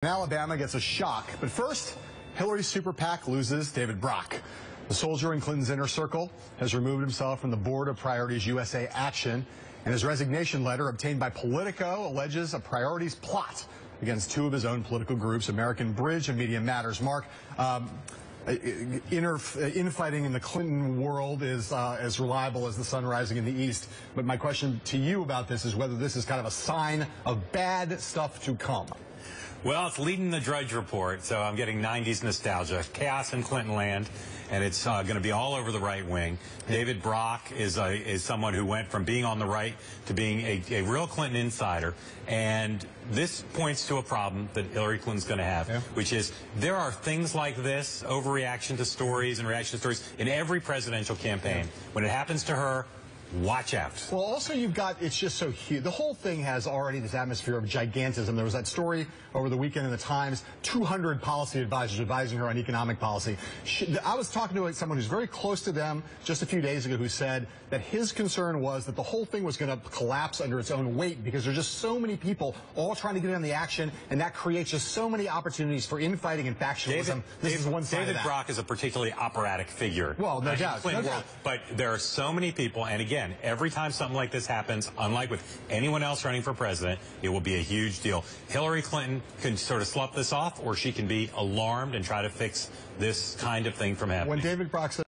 Alabama gets a shock, but first, Hillary's super PAC loses David Brock. The soldier in Clinton's inner circle has removed himself from the board of Priorities USA Action, and his resignation letter obtained by Politico alleges a priorities plot against two of his own political groups, American Bridge and Media Matters. Mark, infighting in the Clinton world is as reliable as the sun rising in the east. But my question to you about this is whether this is kind of a sign of bad stuff to come. Well, it's leading the Drudge Report, so I'm getting 90s nostalgia. Chaos in Clinton land, and it's going to be all over the right wing. David Brock is someone who went from being on the right to being a real Clinton insider, and this points to a problem that Hillary Clinton's going to have, which is there are things like this, overreaction to stories and reaction to stories, in every presidential campaign. When it happens to her, watch out. Well, also you've got, it's just so huge. The whole thing has already this atmosphere of gigantism. There was that story over the weekend in the Times, 200 policy advisors advising her on economic policy. I was talking to someone who's very close to them just a few days ago who said that his concern was that the whole thing was going to collapse under its own weight because there's just so many people all trying to get in on the action, and that creates just so many opportunities for infighting and factionalism. David Brock is a particularly operatic figure. Well, no doubt. But there are so many people, and again, every time something like this happens, unlike with anyone else running for president, it will be a huge deal. Hillary Clinton can sort of slough this off, or she can be alarmed and try to fix this kind of thing from happening. When David Brock said